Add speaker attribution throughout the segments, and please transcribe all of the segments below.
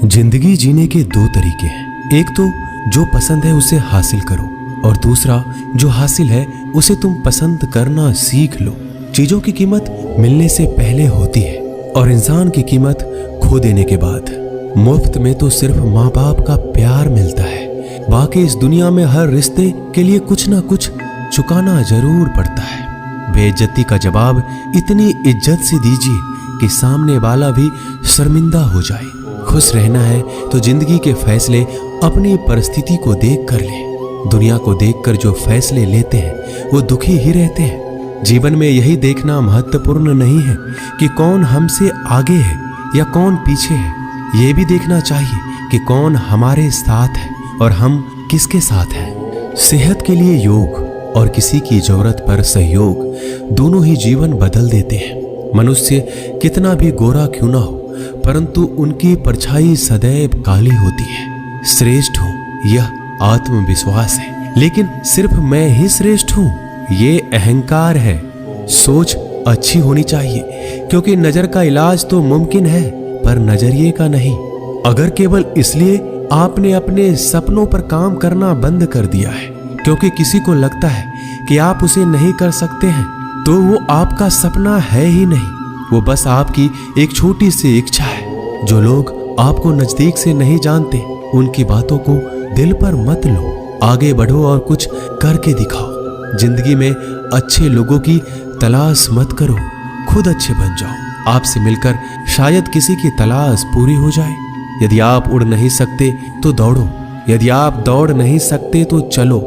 Speaker 1: जिंदगी जीने के दो तरीके हैं। एक तो जो पसंद है उसे हासिल करो और दूसरा जो हासिल है उसे तुम पसंद करना सीख लो। चीजों की कीमत मिलने से पहले होती है और इंसान की कीमत खो देने के बाद। मुफ्त में तो सिर्फ माँ बाप का प्यार मिलता है, बाकी इस दुनिया में हर रिश्ते के लिए कुछ ना कुछ चुकाना जरूर पड़ता है। बेइज्जती का जवाब इतनी इज्जत से दीजिए कि सामने वाला भी शर्मिंदा हो जाए। खुश रहना है तो जिंदगी के फैसले अपनी परिस्थिति को देख कर ले। दुनिया को देखकर जो फैसले लेते हैं वो दुखी ही रहते हैं। जीवन में यही देखना महत्वपूर्ण नहीं है कि कौन हमसे आगे है या कौन पीछे है। ये भी देखना चाहिए कि कौन हमारे साथ है और हम किसके साथ हैं। सेहत के लिए योग और किसी की जरूरत पर सहयोग दोनों ही जीवन बदल देते हैं। मनुष्य कितना भी गोरा क्यों ना हो, परंतु उनकी परछाई सदैव काली होती है। श्रेष्ठ हूं यह आत्मविश्वास है, लेकिन सिर्फ मैं ही श्रेष्ठ हूं ये अहंकार है। सोच अच्छी होनी चाहिए, क्योंकि नजर का इलाज तो मुमकिन है पर नजरिए का नहीं। अगर केवल इसलिए आपने अपने सपनों पर काम करना बंद कर दिया है क्योंकि किसी को लगता है कि आप उसे नहीं कर सकते हैं, तो वो आपका सपना है ही नहीं, वो बस आपकी एक छोटी सी इच्छा है। जो लोग आपको नजदीक से नहीं जानते उनकी बातों को दिल पर मत लो। आगे बढ़ो और कुछ करके दिखाओ। जिंदगी में अच्छे लोगों की तलाश मत करो, खुद अच्छे बन जाओ। आपसे मिलकर शायद किसी की तलाश पूरी हो जाए। यदि आप उड़ नहीं सकते तो दौड़ो, यदि आप दौड़ नहीं सकते तो चलो,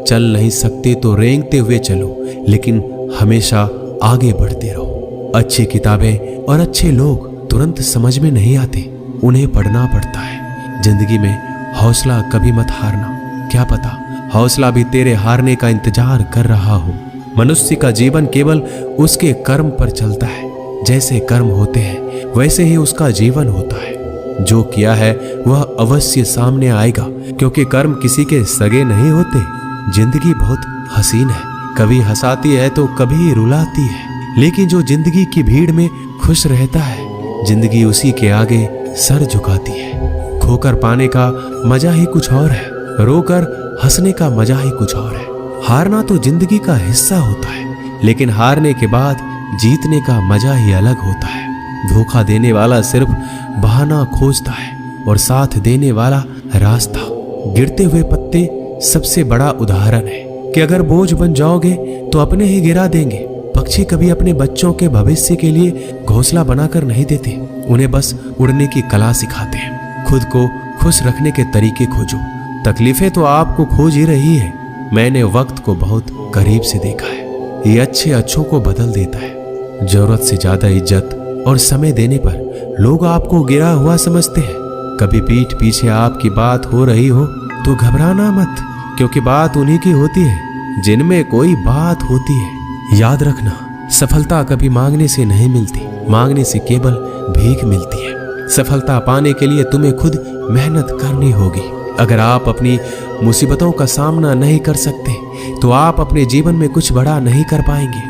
Speaker 1: चल नहीं सकते तो रेंगते हुए चलो, लेकिन हमेशा आगे बढ़ते रहो। अच्छी किताबें और अच्छे लोग तुरंत समझ में नहीं आते, उन्हें पढ़ना पड़ता है। जिंदगी में हौसला कभी मत हारना, क्या पता हौसला भी तेरे हारने का इंतजार कर रहा हो। मनुष्य का जीवन केवल उसके कर्म पर चलता है। जैसे कर्म होते हैं वैसे ही उसका जीवन होता है। जो किया है वह अवश्य सामने आएगा, क्योंकि कर्म किसी के सगे नहीं होते। जिंदगी बहुत हसीन है, कभी हंसाती है तो कभी रुलाती है, लेकिन जो जिंदगी की भीड़ में खुश रहता है जिंदगी उसी के आगे सर झुकाती है। खोकर पाने का मजा ही कुछ और है, रोकर हंसने का मजा ही कुछ और है। हारना तो जिंदगी का हिस्सा होता है, लेकिन हारने के बाद जीतने का मजा ही अलग होता है। धोखा देने वाला सिर्फ बहाना खोजता है और साथ देने वाला रास्ता। गिरते हुए पत्ते सबसे बड़ा उदाहरण है कि अगर बोझ बन जाओगे तो अपने ही गिरा देंगे। पक्षी कभी अपने बच्चों के भविष्य के लिए घोंसला बनाकर नहीं देते, उन्हें बस उड़ने की कला सिखाते हैं। खुद को खुश रखने के तरीके खोजो। तकलीफें तो आपको खोज ही रही है। मैंने वक्त को बहुत करीब से देखा है, ये अच्छे अच्छों को बदल देता है। जरूरत से ज्यादा इज्जत और समय देने पर लोग आपको गिरा हुआ समझते हैं। कभी पीठ पीछे आपकी बात हो रही हो तो घबराना मत, क्योंकि बात उन्हीं की होती है जिनमें कोई बात होती है। याद रखना, सफलता कभी मांगने से नहीं मिलती, मांगने से केवल भीख मिलती है। सफलता पाने के लिए तुम्हें खुद मेहनत करनी होगी। अगर आप अपनी मुसीबतों का सामना नहीं कर सकते तो आप अपने जीवन में कुछ बड़ा नहीं कर पाएंगे।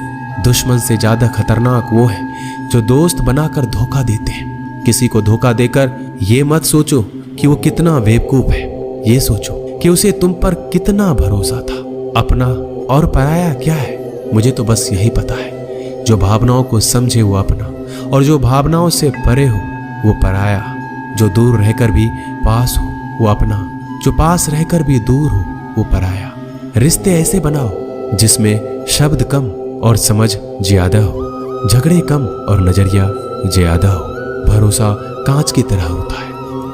Speaker 1: दुश्मन से ज्यादा खतरनाक वो है जो दोस्त बनाकर धोखा देते हैं। किसी को धोखा देकर ये मत सोचो कि वो कितना बेवकूफ है, ये सोचो कि उसे तुम पर कितना भरोसा था। अपना और पराया क्या है, मुझे तो बस यही पता है। जो भावनाओं को समझे वो अपना, और जो भावनाओं से परे हो वो पराया। जो दूर रहकर भी पास हो वो अपना, जो पास रहकर भी दूर हो वो पराया। रिश्ते ऐसे बनाओ जिसमें शब्द कम और समझ ज्यादा हो, झगड़े कम और नजरिया ज्यादा हो। भरोसा कांच की तरह होता है,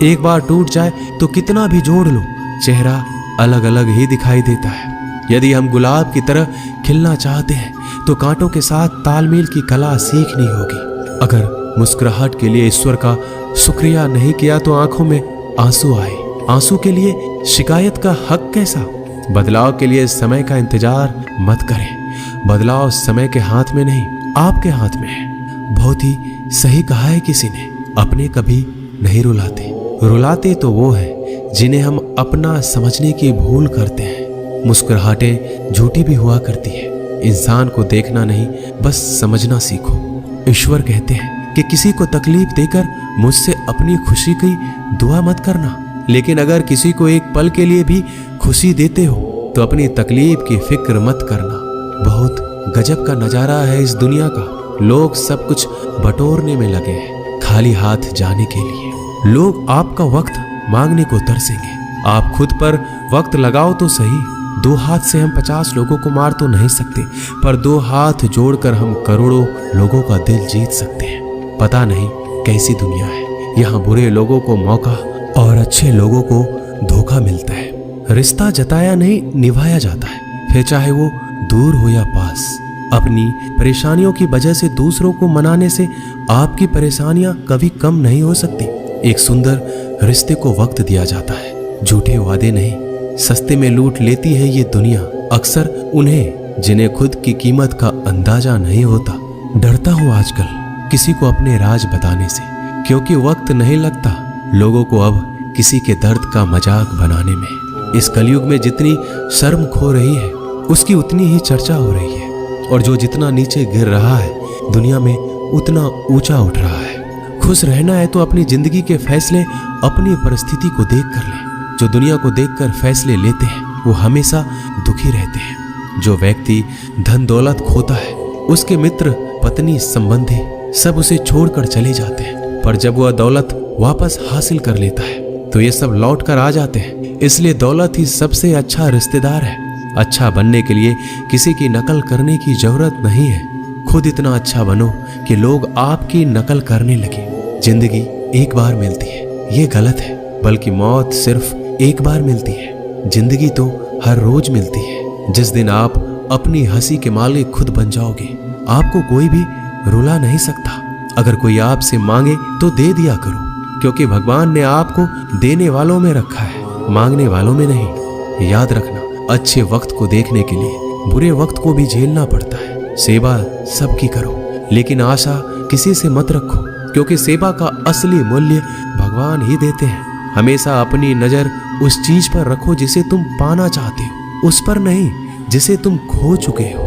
Speaker 1: एक बार टूट जाए तो कितना भी जोड़ लो चेहरा अलग अलग ही दिखाई देता है। यदि हम गुलाब की तरह खिलना चाहते हैं तो कांटों के साथ तालमेल की कला सीखनी होगी। अगर मुस्कुराहट के लिए ईश्वर का शुक्रिया नहीं किया तो आंखों में आंसू आए। आंसू के लिए शिकायत का हक कैसा। बदलाव के लिए समय का इंतजार मत करें, बदलाव समय के हाथ में नहीं आपके हाथ में है। बहुत ही सही कहा है किसी ने, अपने कभी नहीं रुलाते, रुलाते तो वो है जिन्हें हम अपना समझने की भूल करते हैं। मुस्कुराहटें झूठी भी हुआ करती है। इंसान को देखना नहीं बस समझना सीखो। ईश्वर कहते हैं कि किसी को तकलीफ देकर मुझसे अपनी खुशी की दुआ मत करना, लेकिन अगर किसी को एक पल के लिए भी खुशी देते हो तो अपनी तकलीफ की फिक्र मत करना। बहुत गजब का नजारा है इस दुनिया का। लोग सब कुछ बटोरने में लगे हैं, खाली हाथ जाने के लिए। लोग आपका वक्त मांगने को तरसेंगे। आप खुद पर वक्त लगाओ तो सही। 2 हाथ से हम 50 लोगों को मार तो नहीं सकते, पर 2 हाथ जोड़कर हम करोड़ों लोगों का दिल जीत सकते हैं। पता नहीं कैसी दुनिया है, यहाँ बुरे लोगों को मौका और अच्छे लोगों को धोखा मिलता है। रिश्ता जताया नहीं निभाया जाता है, फिर चाहे वो दूर हो या पास। अपनी परेशानियों की वजह से दूसरों को मनाने से आपकी परेशानियां कभी कम नहीं हो सकती। एक सुंदर रिश्ते को वक्त दिया जाता है, झूठे वादे नहीं। सस्ते में लूट लेती है ये दुनिया अक्सर उन्हें जिन्हें खुद की कीमत का अंदाजा नहीं होता। डरता हूँ आजकल किसी को अपने राज बताने से, क्योंकि वक्त नहीं लगता लोगों को अब किसी के दर्द का मजाक बनाने में। इस कलयुग में जितनी शर्म खो रही है उसकी उतनी ही चर्चा हो रही है, और जो जितना नीचे गिर रहा है दुनिया में उतना ऊंचा उठ रहा है। खुश रहना है तो अपनी जिंदगी के फैसले अपनी परिस्थिति को देख कर ले। जो दुनिया को देखकर फैसले लेते हैं वो हमेशा दुखी रहते हैं। जो व्यक्ति धन दौलत खोता है उसके मित्र पत्नी संबंधी सब उसे छोड़कर चले जाते हैं, पर जब वह दौलत वापस हासिल कर लेता है तो ये सब लौट कर आ जाते हैं। इसलिए दौलत ही सबसे अच्छा रिश्तेदार है। अच्छा बनने के लिए किसी की नकल करने की जरूरत नहीं है, खुद इतना अच्छा बनो कि लोग आपकी नकल करने लगे। जिंदगी एक बार मिलती है ये गलत है, बल्कि मौत सिर्फ एक बार मिलती है। जिंदगी तो हर रोज मिलती है। जिस दिन आप अपनी हंसी के मालिक खुद बन जाओगे आपको कोई भी रुला नहीं सकता। अगर कोई आपसे मांगे तो दे दिया करो, क्योंकि भगवान ने आपको देने वालों में रखा है, मांगने वालों में नहीं। याद रखना, अच्छे वक्त को देखने के लिए बुरे वक्त को भी झेलना पड़ता है। सेवा सबकी करो, लेकिन आशा किसी से मत रखो, क्योंकि सेवा का असली मूल्य भगवान ही देते हैं। हमेशा अपनी नजर उस चीज पर रखो जिसे तुम पाना चाहते हो, उस पर नहीं जिसे तुम खो चुके हो।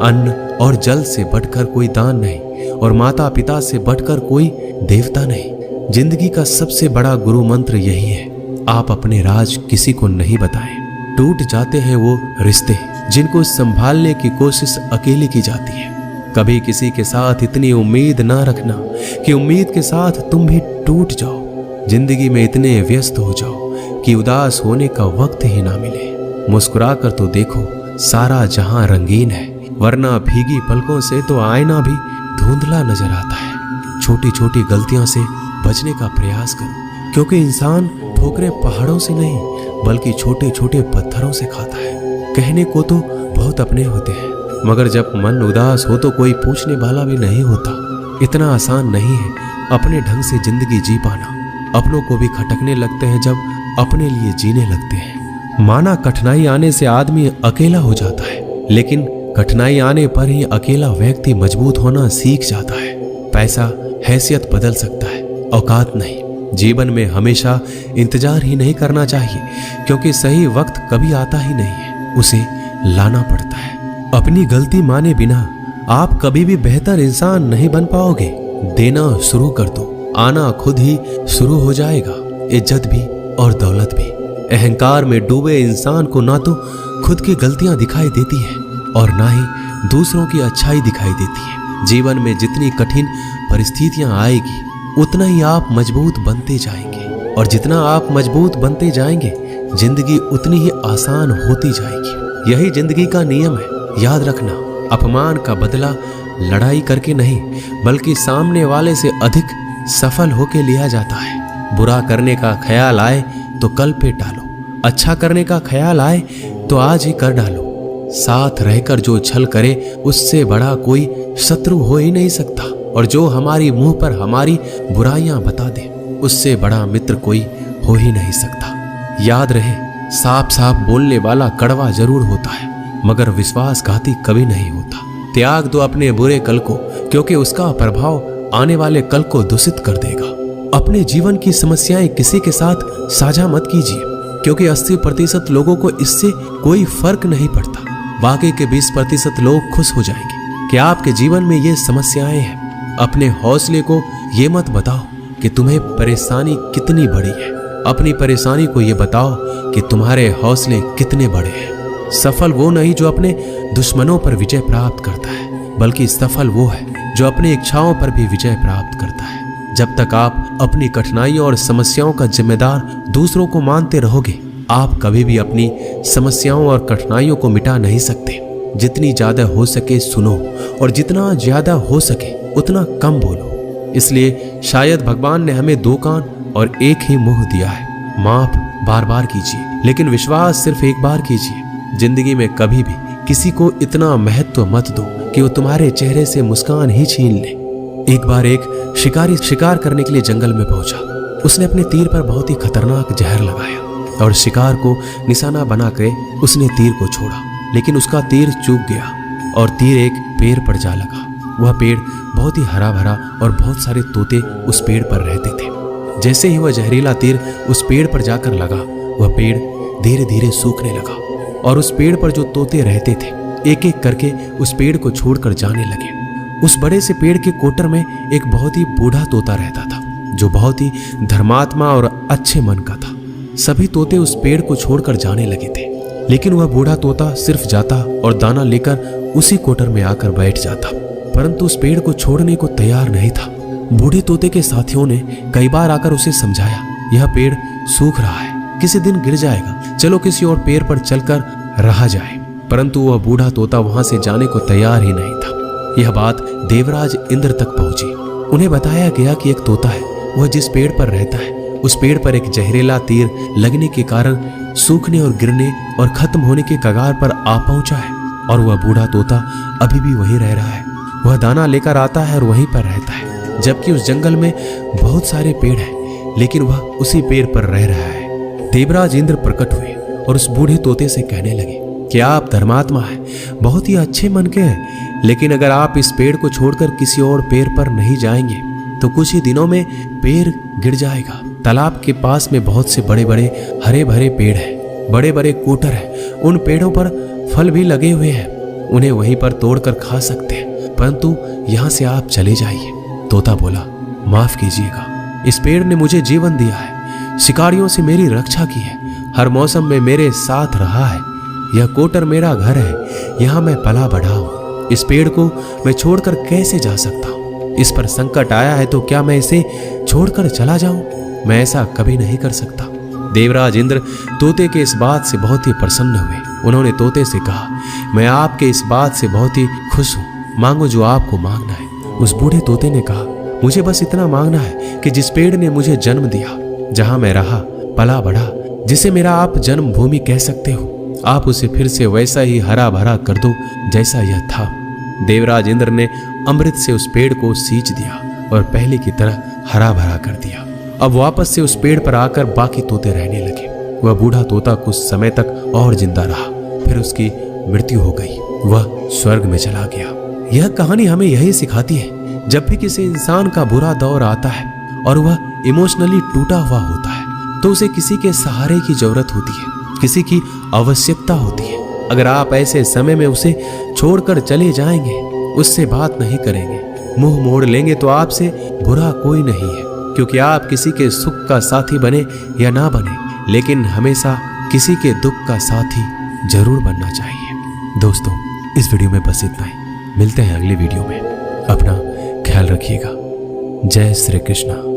Speaker 1: अन्न और जल से बढ़कर कोई दान नहीं, और माता पिता से बढ़कर कोई देवता नहीं। जिंदगी का सबसे बड़ा गुरु मंत्र यही है, आप अपने राज किसी को नहीं बताएं। टूट जाते हैं वो रिश्ते जिनको संभालने की कोशिश अकेले की जाती है। कभी किसी के साथ इतनी उम्मीद ना रखना कि उम्मीद के साथ तुम भी टूट जाओ। जिंदगी में इतने व्यस्त हो जाओ कि उदास होने का वक्त ही ना मिले। मुस्कुरा कर तो देखो, सारा जहां रंगीन है, वरना भीगी पलकों से तो आईना भी धुंधला नजर आता है। छोटी छोटी गलतियों से बचने का प्रयास करो, क्योंकि इंसान ठोकरें पहाड़ों से नहीं बल्कि छोटे छोटे पत्थरों से खाता है। कहने को तो बहुत अपने होते हैं, मगर जब मन उदास हो तो कोई पूछने वाला भी नहीं होता। इतना आसान नहीं है अपने ढंग से जिंदगी जी पाना। अपनों को भी खटकने लगते हैं जब अपने लिए जीने लगते हैं। माना कठिनाई आने से आदमी अकेला हो जाता है, लेकिन कठिनाई आने पर ही अकेला व्यक्ति मजबूत होना सीख जाता है। पैसा हैसियत बदल सकता है, औकात नहीं। जीवन में हमेशा इंतजार ही नहीं करना चाहिए, क्योंकि सही वक्त कभी आता ही नहीं है, उसे लाना पड़ता है। अपनी गलती माने बिना आप कभी भी बेहतर इंसान नहीं बन पाओगे। देना शुरू कर दो, आना खुद ही शुरू हो जाएगा। इज्जत भी और दौलत भी। अहंकार में डूबे इंसान को ना तो खुद की गलतियां दिखाई देती है और ना ही दूसरों की अच्छाई दिखाई देती है। जीवन में जितनी कठिन परिस्थितियां आएगी उतना ही आप मजबूत बनते जाएंगे, और जितना आप मजबूत बनते जाएंगे जिंदगी उतनी ही आसान होती जाएगी। यही जिंदगी का नियम है। याद रखना, अपमान का बदला लड़ाई करके नहीं बल्कि सामने वाले से अधिक सफल होके लिया जाता है। बुरा करने का ख्याल आए तो कल पे टालो, अच्छा करने का ख्याल आए तो आज ही कर डालो। साथ रहकर जो छल करे उससे बड़ा कोई शत्रु हो ही नहीं सकता, और जो हमारी मुंह पर हमारी बुराइयां बता दे उससे बड़ा मित्र कोई हो ही नहीं सकता। याद रहे, साफ साफ बोलने वाला कड़वा जरूर होता है, मगर विश्वासघाती कभी नहीं होता। त्याग दो अपने बुरे कल को, क्योंकि उसका प्रभाव आने वाले कल को दूषित कर देगा। अपने जीवन की समस्याएं किसी के साथ साझा मत कीजिए, क्योंकि 80% लोगों को इससे कोई फर्क नहीं पड़ता। बाकी के 20% लोग खुश हो जाएंगे कि आपके जीवन में ये समस्याएं हैं। अपने हौसले को ये मत बताओ कि तुम्हें परेशानी कितनी बड़ी है। अपनी परेशानी को ये बताओ कि तुम्हारे हौसले कितने बड़े हैं। सफल वो नहीं जो अपने दुश्मनों पर विजय प्राप्त करता है, बल्कि सफल वो है जो अपनी इच्छाओं पर भी विजय प्राप्त करता है। जब तक आप अपनी कठिनाइयों और समस्याओं का जिम्मेदार दूसरों को मानते रहोगे, आप कभी भी अपनी समस्याओं और कठिनाइयों को मिटा नहीं सकते। जितनी ज्यादा हो सके सुनो, और जितना ज्यादा हो सके उतना कम बोलो। इसलिए शायद भगवान ने हमें 2 कान और 1 ही मुंह दिया है। माफ बार बार कीजिए, लेकिन विश्वास सिर्फ एक बार कीजिए। जिंदगी में कभी भी किसी को इतना महत्व मत दो कि वो तुम्हारे चेहरे से मुस्कान ही छीन ले। एक बार एक शिकारी शिकार करने के लिए जंगल में पहुंचा। उसने अपने तीर पर बहुत ही खतरनाक जहर लगाया और शिकार को निशाना बना के उसने तीर को छोड़ा, लेकिन उसका तीर चूक गया और तीर एक पेड़ पर जा लगा। वह पेड़ बहुत ही हरा भरा और बहुत सारे तोते उस पेड़ पर रहते थे। जैसे ही वह जहरीला तीर उस पेड़ पर जाकर लगा, वह पेड़ धीरे धीरे सूखने लगा और उस पेड़ पर जो तोते रहते थे एक एक करके उस पेड़ को छोड़कर जाने लगे। उस बड़े से पेड़ के कोटर में एक बहुत ही बूढ़ा तोता रहता था, जो बहुत ही धर्मात्मा और अच्छे मन का था। सभी तोते उस पेड़ को छोड़कर जाने लगे थे, लेकिन वह बूढ़ा तोता सिर्फ जाता और दाना लेकर उसी कोटर में आकर बैठ जाता, परंतु उस पेड़ को छोड़ने को तैयार नहीं था। बूढ़े तोते के साथियों ने कई बार आकर उसे समझाया, यह पेड़ सूख रहा है, किसी दिन गिर जाएगा, चलो किसी और पेड़ पर चलकर रहा जाए। परंतु वह बूढ़ा तोता वहां से जाने को तैयार ही नहीं था। यह बात देवराज इंद्र तक पहुंची। उन्हें बताया गया कि एक तोता है, वह जिस पेड़ पर रहता है उस पेड़ पर एक जहरीला तीर लगने के कारण सूखने और गिरने और खत्म होने के कगार पर आ पहुंचा है, और वह बूढ़ा तोता अभी भी वहीं रह रहा है। वह दाना लेकर आता है और वहीं पर रहता है, जबकि उस जंगल में बहुत सारे पेड़ हैं, लेकिन वह उसी पेड़ पर रह रहा है। देवराज इंद्र प्रकट हुए और उस बूढ़े तोते से कहने लगे कि आप धर्मात्मा हैं, बहुत ही अच्छे मन के हैं, लेकिन अगर आप इस पेड़ को छोड़कर किसी और पेड़ पर नहीं जाएंगे तो कुछ ही दिनों में पेड़ गिर जाएगा। तालाब के पास में बहुत से बड़े बड़े हरे भरे पेड़ हैं, बड़े बड़े कोटर हैं, उन पेड़ों पर फल भी लगे हुए हैं, उन्हें वहीं पर तोड़कर खा सकते हैं, परंतु यहाँ से आप चले जाइए। तोता बोला, माफ कीजिएगा, इस पेड़ ने मुझे जीवन दिया है, शिकारियों से मेरी रक्षा की है, हर मौसम में मेरे साथ रहा है, यह कोटर मेरा घर है, यहाँ मैं पला बढ़ा हूँ। इस पेड़ को मैं छोड़कर कैसे जा सकता हूँ? इस पर संकट आया है तो क्या मैं इसे छोड़कर चला जाऊं? मैं ऐसा कभी नहीं कर सकता। देवराज इंद्र तोते के इस बात से बहुत ही प्रसन्न हुए। उन्होंने तोते से कहा, मैं आपके इस बात से बहुत ही खुश हूँ, मांगो जो आपको मांगना है। उस बूढ़े तोते ने कहा, मुझे बस इतना मांगना है कि जिस पेड़ ने मुझे जन्म दिया, जहां मैं रहा पला बढ़ा, जिसे मेरा आप जन्मभूमि कह सकते हो, आप उसे फिर से वैसा ही हरा भरा कर दो जैसा यह था। देवराज इंद्र ने अमृत से उस पेड़ को सींच दिया और पहले की तरह हरा भरा कर दिया। अब वापस से उस पेड़ पर आकर बाकी तोते रहने लगे। वह बूढ़ा तोता कुछ समय तक और जिंदा रहा, फिर उसकी मृत्यु हो गई, वह स्वर्ग में चला गया। यह कहानी हमें यही सिखाती है, जब भी किसी इंसान का बुरा दौर आता है और वह इमोशनली टूटा हुआ होता है, तो उसे किसी के सहारे की जरूरत होती है, किसी की आवश्यकता होती है। अगर आप ऐसे समय में उसे छोड़कर चले जाएंगे, उससे बात नहीं करेंगे, मुंह मोड़ लेंगे, तो आपसे बुरा कोई नहीं है, क्योंकि आप किसी के सुख का साथी बने या ना बने, लेकिन हमेशा किसी के दुख का साथी जरूर बनना चाहिए। दोस्तों, इस वीडियो में बस इतना ही। मिलते हैं अगले वीडियो में। अपना ख्याल रखिएगा। जय श्री कृष्णा।